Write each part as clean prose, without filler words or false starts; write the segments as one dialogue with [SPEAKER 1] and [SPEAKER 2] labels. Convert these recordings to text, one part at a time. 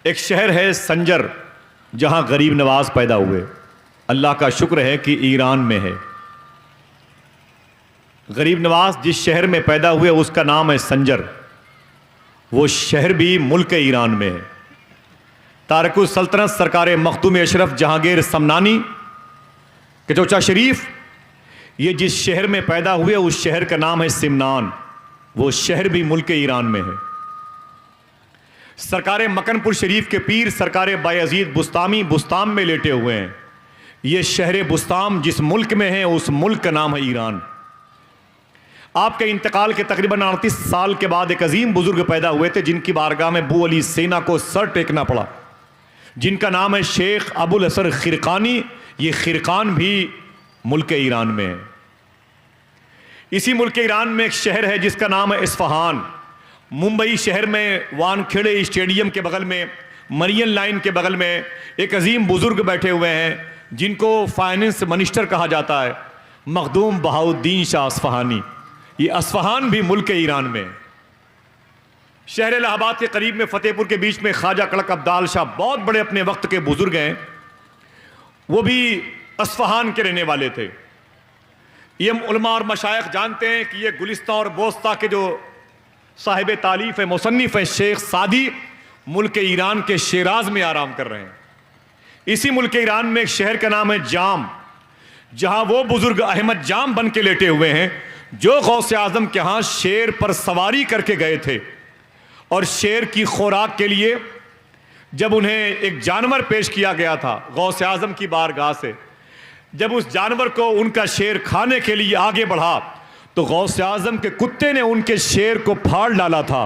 [SPEAKER 1] एक शहर है संजर, जहां गरीब नवाज पैदा हुए। अल्लाह का शुक्र है कि ईरान में है। गरीब नवाज जिस शहर में पैदा हुए उसका नाम है संजर। वो शहर भी मुल्क ईरान में है। तारिकुल सल्तनत सरकार मखदूम अशरफ जहांगीर समनानी के चौचा शरीफ ये जिस शहर में पैदा हुए उस शहर का नाम है सिमनान। वो शहर भी मुल्क ईरान में है। सरकार मकनपुर शरीफ के पीर सरकार बायजीद बुस्तामी बुस्ताम में लेटे हुए हैं। ये शहर बुस्ताम जिस मुल्क में है उस मुल्क का नाम है ईरान। आपके इंतकाल के तकरीबन 38 साल के बाद एक अजीम बुजुर्ग पैदा हुए थे जिनकी बारगाह में बू अली सेना को सर टेकना पड़ा, जिनका नाम है शेख अबुल असर खिरकानी। ये खिरकान भी मुल्क ईरान में है। इसी मुल्क ईरान में एक शहर है जिसका नाम है इस्फहान। मुंबई शहर में वानखेड़े स्टेडियम के बगल में, मरियन लाइन के बगल में एक अजीम बुजुर्ग बैठे हुए हैं जिनको फाइनेंस मिनिस्टर कहा जाता है, मखदूम बहाउद्दीन शाह अस्फहानी। ये अस्फहान भी मुल्क ईरान में है। शहर इलाहाबाद के करीब में फतेहपुर के बीच में ख्वाजा कड़क अब्दाल शाह बहुत बड़े अपने वक्त के बुजुर्ग हैं। वो भी अस्फहान के रहने वाले थे। ये उलमा और मशाइख जानते हैं कि ये गुलिस्तां और बोस्ता के जो साहिब तालीफ है, मुसन्निफ है शेख सादी, मुल्क ईरान के शिराज में आराम कर रहे हैं। इसी मुल्क ईरान में एक शहर का नाम है जाम, जहां वो बुजुर्ग अहमद जाम बन के लेटे हुए हैं जो गौसे आजम के यहां शेर पर सवारी करके गए थे। और शेर की खुराक के लिए जब उन्हें एक जानवर पेश किया गया था गौसे आजम की बारगाह से, जब उस जानवर को उनका शेर खाने के लिए आगे बढ़ा तो गौसे आजम के कुत्ते ने उनके शेर को फाड़ डाला था।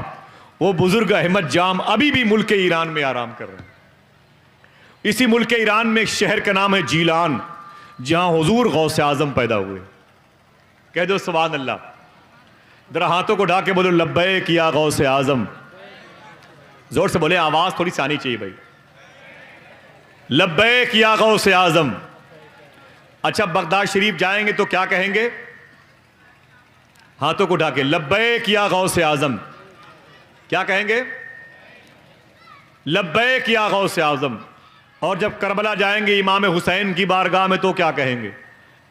[SPEAKER 1] वो बुजुर्ग अहमद जाम अभी भी मुल्क ईरान में आराम कर रहे हैं। इसी मुल्क ईरान में एक शहर का नाम है जीलान, जहां हुजूर गौसे आजम पैदा हुए। कह दो सुभान अल्लाह। जरा हाथों को ढाके बोलो लब्बैक या गौसे आजम। जोर से बोले, आवाज थोड़ी सी आनी चाहिए भाई। लब्बैक या गौसे आजम। अच्छा, बगदाद शरीफ जाएंगे तो क्या कहेंगे? हाथों को ढाके लब्बैक या गौसे आजम। क्या कहेंगे? लब्बैक या गौसे आजम। और जब करबला जाएंगे इमाम हुसैन की बारगाह में तो क्या कहेंगे?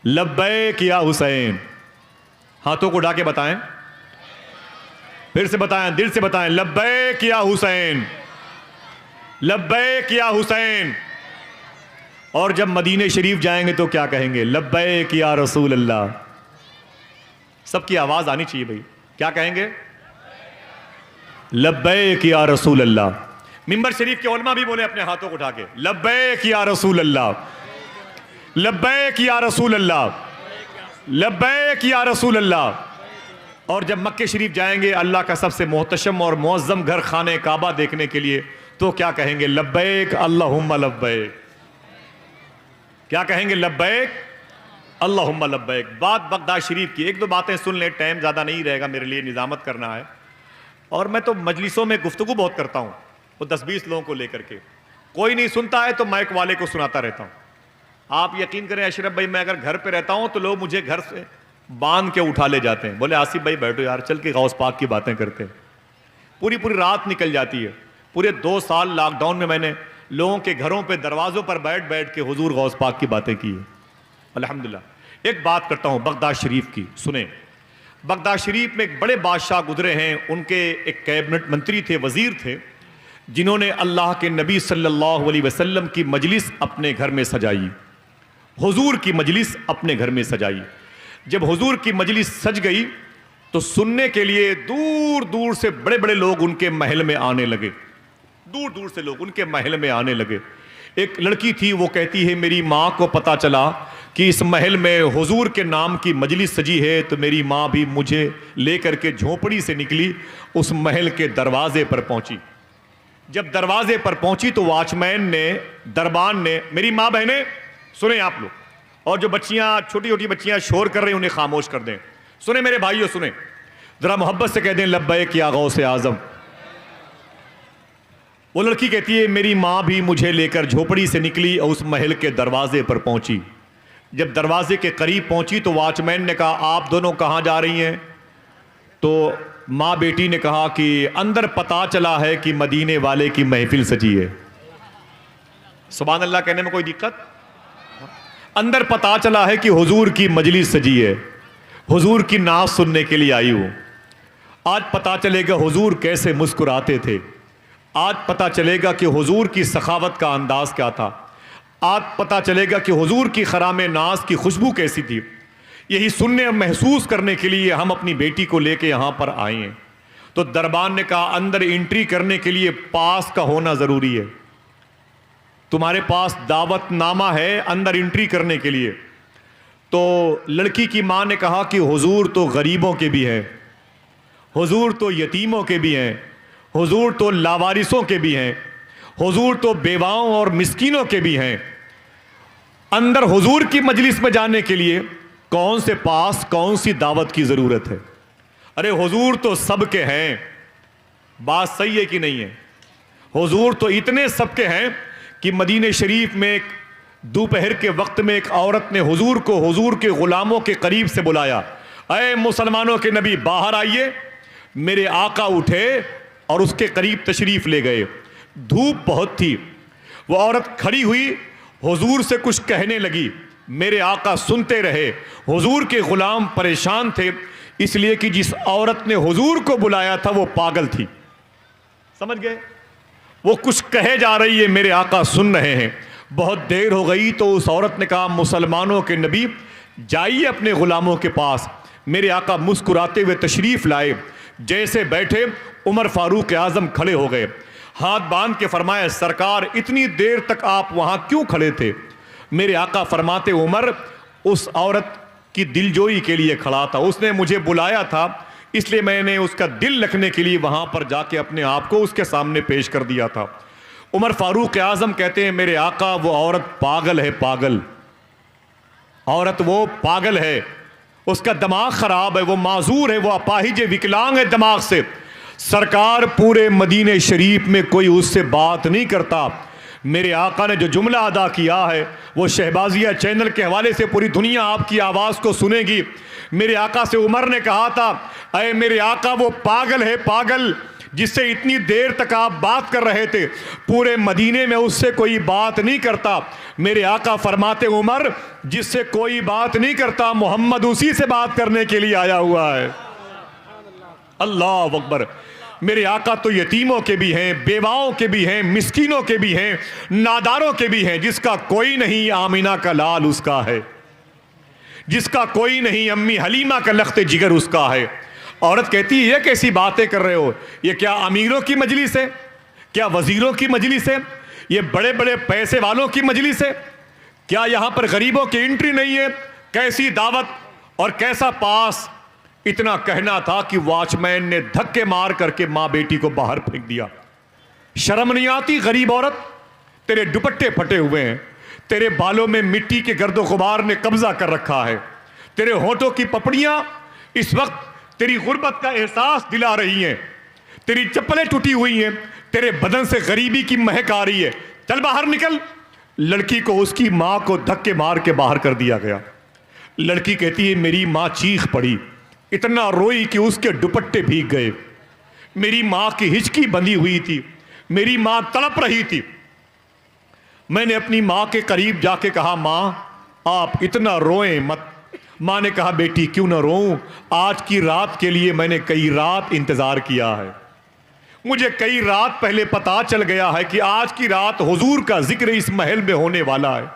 [SPEAKER 1] लब्बैक या हुसैन। हाथों को ढाके बताएं, फिर से बताएं, दिल से बताएं, लब्बैक या हुसैन, लब्बैक या हुसैन। और जब मदीने शरीफ जाएंगे तो क्या कहेंगे? लब्बैक या रसूल अल्लाह। सबकी आवाज आनी चाहिए भाई। क्या कहेंगे? लब्बैक या रसूल अल्लाह। मिंबर शरीफ के उलमा भी बोले अपने हाथों को उठा के, लब्बैक या रसूल अल्लाह, लब्बैक या रसूल अल्लाह, लब्बैक या रसूल अल्लाह। और जब मक्के शरीफ जाएंगे अल्लाह का सबसे मोहतशम और मुअज्जम घर खाने काबा देखने के लिए तो क्या कहेंगे? लब्बैक अल्लाहुम्मा लब्बैक। क्या कहेंगे? लब्बैक अल्लाहुम्मा लब्बैक। बात बगदाद शरीफ की। एक दो बातें सुन लें, टाइम ज़्यादा नहीं रहेगा, मेरे लिए निजामत करना है। और मैं तो मजलिसों में गुफ्तगू बहुत करता हूँ, वो 10-20 लोगों को लेकर के। कोई नहीं सुनता है तो माइक वाले को सुनाता रहता हूँ। आप यकीन करें अशरफ भाई, मैं अगर घर पे रहता हूँ तो लोग मुझे घर से बांध के उठा ले जाते हैं, बोले आसिफ भाई बैठो यार, चल के गौस पाक की बातें करते हैं। पूरी पूरी रात निकल जाती है। पूरे 2 साल लॉकडाउन में मैंने लोगों के घरों पे दरवाज़ों पर बैठ बैठ के हुजूर गौस पाक की बातें की है, अल्हम्दुलिल्लाह। एक बात करता हूँ बगदाद शरीफ की, सुने। बगदाद शरीफ में एक बड़े बादशाह गुजरे हैं, उनके एक कैबिनेट मंत्री थे, वजीर थे, जिन्होंने अल्लाह के नबी सल्लल्लाहु अलैहि वसल्लम की मजलिस अपने घर में सजाई, हुजूर की मजलिस अपने घर में सजाई। जब हुजूर की मजलिस सज गई तो सुनने के लिए दूर दूर से बड़े बड़े लोग उनके महल में आने लगे, दूर दूर से लोग उनके महल में आने लगे। एक लड़की थी, वो कहती है मेरी माँ को पता चला कि इस महल में हुजूर के नाम की मजलिस सजी है तो मेरी माँ भी मुझे लेकर के झोपड़ी से निकली, उस महल के दरवाजे पर पहुंची। जब दरवाजे पर पहुंची तो वॉचमैन ने, दरबान ने, मेरी माँ बहनें सुने आप लोग, और जो बच्चियां, छोटी छोटी बच्चियां शोर कर रही हैं उन्हें खामोश कर दें। सुने मेरे भाइयों, सुने, जरा मोहब्बत से कह दें लब्बैक या गौसे आजम। वो लड़की कहती है मेरी माँ भी मुझे लेकर झोपड़ी से निकली और उस महल के दरवाजे पर पहुंची। जब दरवाजे के करीब पहुंची तो वॉचमैन ने कहा आप दोनों कहाँ जा रही हैं? तो माँ बेटी ने कहा कि अंदर पता चला है कि मदीने वाले की महफिल सजी है। सुभान अल्लाह कहने में कोई दिक्कत? अंदर पता चला है कि हुजूर की मजलिस सजी है, हुजूर की नात सुनने के लिए आई हूं। आज पता चलेगा हुजूर कैसे मुस्कुराते थे, आज पता चलेगा कि हुजूर की सखावत का अंदाज क्या था, आज पता चलेगा कि हुजूर की खराम नाज की खुशबू कैसी थी। यही सुनने और महसूस करने के लिए हम अपनी बेटी को लेके यहाँ पर आए हैं। तो दरबान ने कहा अंदर एंट्री करने के लिए पास का होना ज़रूरी है। तुम्हारे पास दावतनामा है अंदर एंट्री करने के लिए। तो लड़की की माँ ने कहा कि हुजूर तो गरीबों के भी हैं, हुजूर तो यतीमों के भी हैं, हुजूर तो लावारिसों के भी हैं, हुजूर तो बेवाओं और मिस्कीनों के भी हैं। अंदर हुजूर की मजलिस में जाने के लिए कौन से पास, कौन सी दावत की ज़रूरत है? अरे हुजूर तो सबके हैं। बात सही है कि नहीं है? हुजूर तो इतने सबके हैं कि मदीने शरीफ में दोपहर के वक्त में एक औरत ने हुजूर को हुजूर के गुलामों के करीब से बुलाया, अरे मुसलमानों के नबी बाहर आइए। मेरे आका उठे और उसके करीब तशरीफ ले गए। धूप बहुत थी, वो औरत खड़ी हुई, हुजूर से कुछ कहने लगी। मेरे आका सुनते रहे। हुजूर के गुलाम परेशान थे, इसलिए कि जिस औरत ने हुजूर को बुलाया था वो पागल थी। समझ गए? वो कुछ कहे जा रही है, मेरे आका सुन रहे हैं। बहुत देर हो गई तो उस औरत ने कहा मुसलमानों के नबी जाइए अपने गुलामों के पास। मेरे आका मुस्कुराते हुए तशरीफ लाए। जैसे बैठे उमर फारूक आजम खड़े हो गए, हाथ बांध के फरमाया सरकार इतनी देर तक आप वहां क्यों खड़े थे? मेरे आका फरमाते उमर उस औरत की दिलजोई के लिए खड़ा था, उसने मुझे बुलाया था, इसलिए मैंने उसका दिल रखने के लिए वहां पर जाके अपने आप को उसके सामने पेश कर दिया था। उमर फारूक आजम कहते हैं मेरे आका वो औरत पागल है, पागल औरत वो पागल है, उसका दिमाग खराब है, वो माजूर है, वो अपाहिज विकलांग है दिमाग से। सरकार पूरे मदीने शरीफ में कोई उससे बात नहीं करता। मेरे आका ने जो जुमला अदा किया है वो शहबाजिया चैनल के हवाले से पूरी दुनिया आपकी आवाज़ को सुनेगी। मेरे आका से उमर ने कहा था अरे मेरे आका वो पागल है, पागल जिससे इतनी देर तक आप बात कर रहे थे, पूरे मदीने में उससे कोई बात नहीं करता। मेरे आका फरमाते उमर जिससे कोई बात नहीं करता मोहम्मद उसी से बात करने के लिए आया हुआ है। अल्लाह अकबर। मेरे आका तो यतीमों के भी हैं, बेवाओं के भी हैं, मिस्कीनों के भी हैं, नादारों के भी हैं। जिसका कोई नहीं आमिना का लाल उसका है, जिसका कोई नहीं अम्मी हलीमा का लख्ते जिगर उसका है। औरत कहती है ये कैसी बातें कर रहे हो? ये क्या अमीरों की मजलिस है? क्या वजीरों की मजलिस है? ये बड़े बड़े पैसे वालों की मजलिस है? क्या यहां पर गरीबों की एंट्री नहीं है? कैसी दावत और कैसा पास? इतना कहना था कि वॉचमैन ने धक्के मार करके मां बेटी को बाहर फेंक दिया। शर्म नहीं आती गरीब औरत? तेरे दुपट्टे फटे हुए हैं, तेरे बालों में मिट्टी के गर्दो गुबार ने कब्जा कर रखा है, तेरे होठों की पपड़ियां इस वक्त तेरी गुर्बत का एहसास दिला रही हैं, तेरी चप्पलें टूटी हुई हैं, तेरे बदन से गरीबी की महक आ रही है, चल बाहर निकल। लड़की को उसकी मां को धक्के मार के बाहर कर दिया गया। लड़की कहती है मेरी मां चीख पड़ी, इतना रोई कि उसके दुपट्टे भीग गए। मेरी मां की हिचकी बंधी हुई थी, मेरी मां तड़प रही थी। मैंने अपनी मां के करीब जाके कहा मां आप इतना रोएं मत। मां ने कहा बेटी क्यों ना रोऊं, आज की रात के लिए मैंने कई रात इंतजार किया है। मुझे कई रात पहले पता चल गया है कि आज की रात हुजूर का जिक्र इस महल में होने वाला है।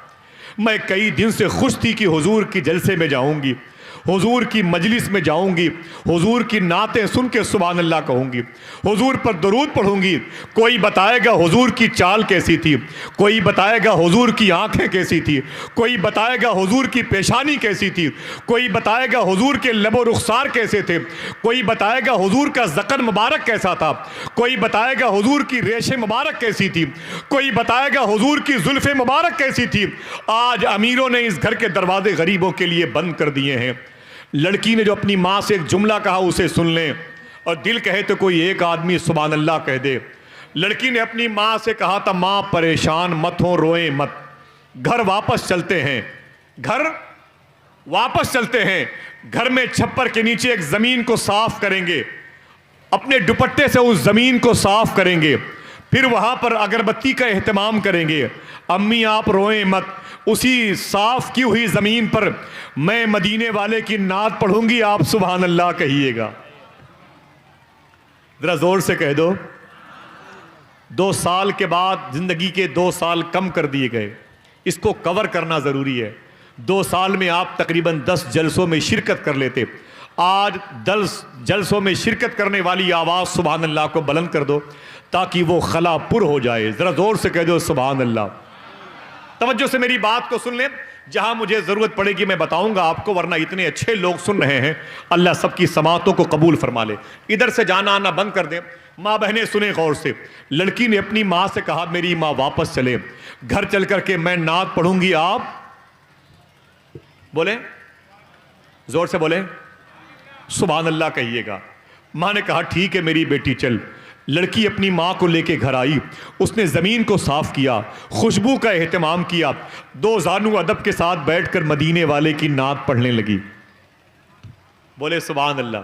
[SPEAKER 1] मैं कई दिन से खुश थी कि हुजूर की जलसे में जाऊंगी, हुजूर की मजलिस में जाऊंगी, हुजूर की नातें सुन के सुभान अल्लाह कहूंगी, हुजूर पर दरूद पढ़ूंगी। कोई बताएगा हुजूर की चाल कैसी थी, कोई बताएगा हुजूर की आंखें कैसी थी, कोई बताएगा हुजूर की पेशानी कैसी थी, कोई बताएगा हुजूर के लबो रुखसार कैसे थे, कोई बताएगा हुजूर का ज़क़न मुबारक कैसा था, कोई बताएगा हुजूर की रेशे मुबारक कैसी थी, कोई बताएगा हुजूर की जुल्फ़े मुबारक कैसी थी। आज अमीरों ने इस घर के दरवाजे गरीबों के लिए बंद कर दिए हैं। लड़की ने जो अपनी माँ से एक जुमला कहा उसे सुन लें, और दिल कहे तो कोई एक आदमी सुभान अल्लाह कह दे। लड़की ने अपनी माँ से कहा था माँ परेशान मत हो, रोएं मत, घर वापस चलते हैं, घर वापस चलते हैं, घर में छप्पर के नीचे एक ज़मीन को साफ करेंगे, अपने दुपट्टे से उस ज़मीन को साफ करेंगे, फिर वहाँ पर अगरबत्ती का एहतमाम करेंगे। अम्मी आप रोएं मत, उसी साफ की हुई ज़मीन पर मैं मदीने वाले की नात पढ़ूंगी, आप सुभान अल्लाह कहिएगा। ज़रा ज़ोर से कह दो। 2 साल के बाद ज़िंदगी के 2 साल कम कर दिए गए, इसको कवर करना ज़रूरी है। 2 साल में आप तकरीबन 10 जलसों में शिरकत कर लेते। आज 10 जलसों में शिरकत करने वाली आवाज़ सुभान अल्लाह को बुलंद कर दो ताकि वो खला पुर हो जाए। ज़रा ज़ोर से कह दो सुभान अल्लाह। तवज्जो से मेरी बात को सुन लें, जहां मुझे ज़रूरत पड़ेगी मैं बताऊंगा आपको, वरना इतने अच्छे लोग सुन रहे हैं, अल्लाह सबकी समातों को कबूल फरमा ले। इधर से जाना आना बंद कर दें। माँ बहनें सुने गौर से। लड़की ने अपनी माँ से कहा मेरी माँ वापस चले, घर चल करके मैं नात पढ़ूंगी, आप बोले, जोर से बोले सुभान अल्लाह कहिएगा। माँ ने कहा ठीक है मेरी बेटी चल। लड़की अपनी माँ को लेके घर आई, उसने ज़मीन को साफ़ किया, खुशबू का एहतमाम किया, 2 जानू अदब के साथ बैठकर मदीने वाले की नात पढ़ने लगी। बोले सुभान अल्लाह,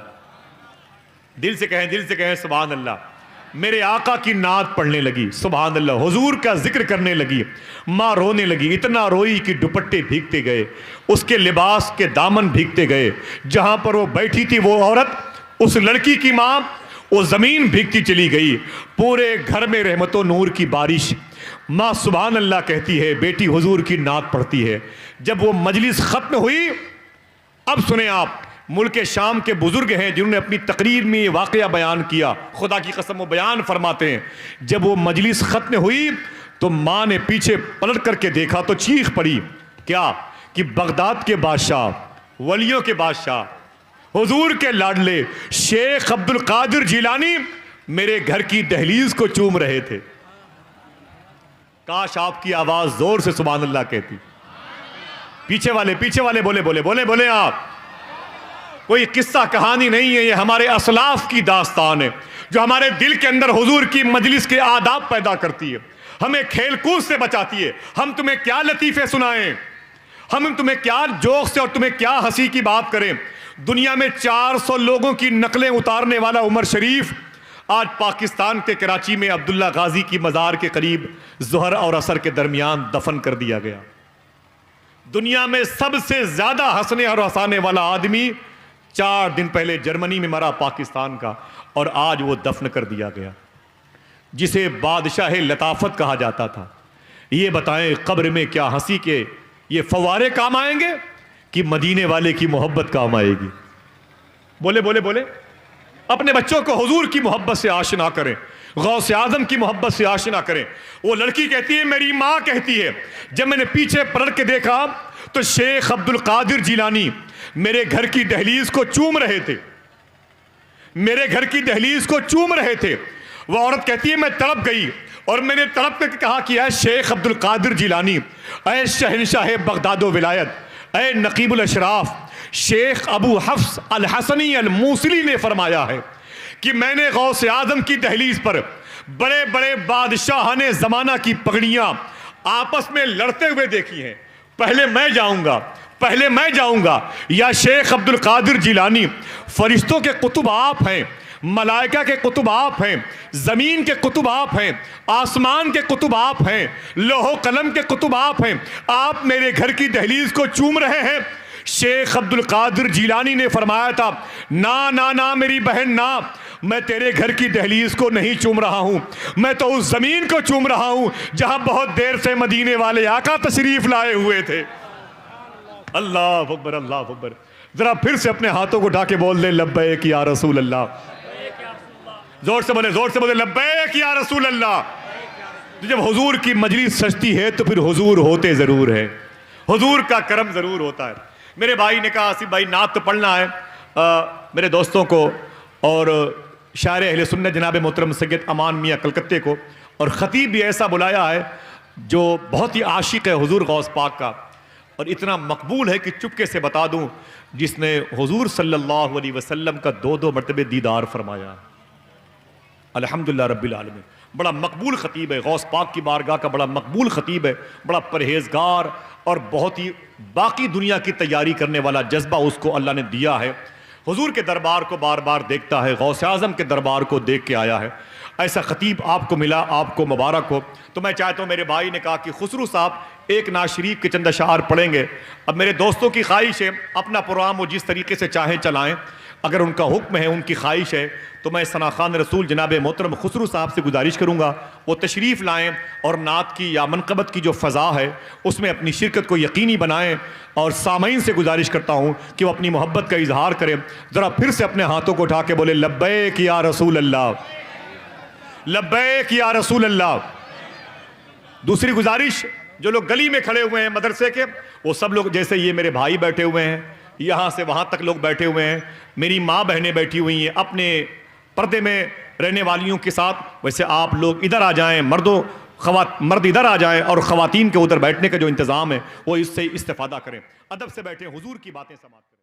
[SPEAKER 1] दिल से कहें सुभान अल्लाह। मेरे आका की नात पढ़ने लगी, सुभान अल्लाह, हुजूर का जिक्र करने लगी। माँ रोने लगी, इतना रोई कि दुपट्टे भीगते गए, उसके लिबास के दामन भीगते गए। जहाँ पर वो बैठी थी वो औरत, उस लड़की की माँ, वो ज़मीन भीगती चली गई। पूरे घर में रहमतो नूर की बारिश। माँ सुभान अल्लाह कहती है, बेटी हुजूर की नात पढ़ती है। जब वो मजलिस ख़त्म हुई, अब सुने आप, मुल्क शाम के बुजुर्ग हैं जिन्होंने अपनी तकरीर में ये वाक़या बयान किया, खुदा की कसम वो बयान फरमाते हैं, जब वो मजलिस ख़त्म हुई तो माँ ने पीछे पलट करके देखा तो चीख पड़ी, क्या कि बगदाद के बादशाह, वलियों के बादशाह, हुजूर के लाडले शेख अब्दुल कादिर जिलानी मेरे घर की दहलीज को चूम रहे थे। काश आपकी आवाज जोर से सुभान अल्लाह कहती। पीछे वाले बोले आप। कोई किस्सा कहानी नहीं है, ये हमारे असलाफ की दास्तान है जो हमारे दिल के अंदर हुजूर की मजलिस के आदाब पैदा करती है, हमें खेल कूद से बचाती है। हम तुम्हें क्या लतीफे सुनाएं, हम तुम्हें क्या जोक से और तुम्हें क्या हंसी की बात करें। दुनिया में 400 लोगों की नकलें उतारने वाला उमर शरीफ आज पाकिस्तान के कराची में अब्दुल्ला गाजी की मज़ार के करीब ज़ोहर और असर के दरमियान दफन कर दिया गया। दुनिया में सबसे ज़्यादा हंसने और हंसाने वाला आदमी 4 दिन पहले जर्मनी में मरा पाकिस्तान का, और आज वो दफन कर दिया गया, जिसे बादशाह लताफत कहा जाता था। ये बताएं कब्र में क्या हंसी के ये फवारे काम आएंगे कि मदीने वाले की मोहब्बत काम आएगी। बोले अपने बच्चों को हुजूर की मोहब्बत से आशना करें, गौस आजम की मोहब्बत से आशना करें। वो लड़की कहती है, मेरी माँ कहती है, जब मैंने पीछे पलट के देखा तो शेख अब्दुल कादिर जिलानी मेरे घर की दहलीज को चूम रहे थे, मेरे घर की दहलीज को चूम रहे थे। वह औरत कहती है, मैं तड़प गई और मैंने तड़प करके कहा कि ऐ शेख अब्दुल कादिर जिलानी, ऐ शहनशाह बगदादो विलायत, ऐ नकीबुल अशराफ, शेख अबू हफ्स अल हसनी अल मूसली ने फरमाया है कि मैंने गौस आजम की दहलीज पर बड़े बड़े बादशाह ने ज़माना की पगड़ियाँ आपस में लड़ते हुए देखी हैं। पहले मैं जाऊंगा या शेख अब्दुल कादिर जिलानी, फरिश्तों के कुतुब आप हैं, मलाइका के कुतुब आप हैं, ज़मीन के कुतुब आप हैं, आसमान के कुतुब आप हैं, लोहो कलम के कुतुब आप हैं, आप मेरे घर की दहलीज को चूम रहे हैं। शेख अब्दुल कादिर जिलानी ने फरमाया था, ना ना ना मेरी बहन ना, मैं तेरे घर की दहलीज को नहीं चूम रहा हूँ, मैं तो उस ज़मीन को चूम रहा हूँ जहाँ बहुत देर से मदीने वाले आका तशरीफ़ लाए हुए थे। अल्लाह अकबर, अल्लाह अकबर। ज़रा फिर से अपने हाथों को उठा के बोल दे, लब्बैक या रसूल अल्लाह। जोर से बोले लब्बैक या रसूल अल्लाह। तो जब हुजूर की मजलिस सजती है तो फिर हुजूर होते ज़रूर है, हुजूर का करम ज़रूर होता है। मेरे भाई ने कहा, आसिफ भाई नात तो पढ़ना है। मेरे दोस्तों को और शायर अहले सुन्नत जनाब मोहतरम सैयद अमान मियाँ कलकत्ते को, और ख़तीब भी ऐसा बुलाया है जो बहुत ही आशिक है हुजूर गौस पाक का, और इतना मकबूल है कि चुपके से बता दूं, जिसने हुजूर सल्लल्लाहु अलैहि वसल्लम का 2-2 मरतबे दीदार फरमाया। अल्हम्दुलिल्लाह रब्बिल आलमीन। बड़ा मकबूल ख़तीब है, गौस पाक की बारगाह का बड़ा मकबूल ख़तीब है, बड़ा परहेज़गार और बहुत ही बाकी दुनिया की तैयारी करने वाला जज्बा उसको अल्लाह ने दिया है। हुजूर के दरबार को बार बार देखता है, गौसे आज़म के दरबार को देख के आया है। ऐसा ख़तीब आपको मिला, आपको मुबारक हो। तो मैं चाहता हूँ, मेरे भाई ने कहा कि खुसरू साहब एक नाज शरीफ के चंद अशार पढ़ेंगे। अब मेरे दोस्तों की ख्वाहिश है, अपना प्रोग्राम वो जिस तरीके से चाहें चलाएं, अगर उनका हुक्म है, उनकी ख्वाहिश है, तो मैं सना खान रसूल जनाब मोहतरम खुसरू साहब से गुजारिश करूँगा वो तशरीफ़ लाएँ और नात की या मनक़बत की जो फ़ज़ा है उसमें अपनी शिरकत को यकीनी बनाएँ। और सामईन से गुजारिश करता हूँ कि वो अपनी मोहब्बत का इजहार करें। ज़रा फिर से अपने हाथों को उठा के बोले लब्बैक या रसूल अल्लाह, लब्बैक या रसूल अल्लाह। दूसरी गुजारिश, जो लोग गली में खड़े हुए हैं मदरसे के, वो सब लोग, जैसे ये मेरे भाई बैठे हुए हैं, यहाँ से वहाँ तक लोग बैठे हुए हैं, मेरी माँ बहनें बैठी हुई हैं अपने पर्दे में रहने वालियों के साथ, वैसे आप लोग इधर आ जाएं, मर्द इधर आ जाएं और ख़वातीन के उधर बैठने का जो इंतज़ाम है वो इससे इस्तेफ़ादा करें। अदब से बैठें, हुजूर की बातें समाप्त करें।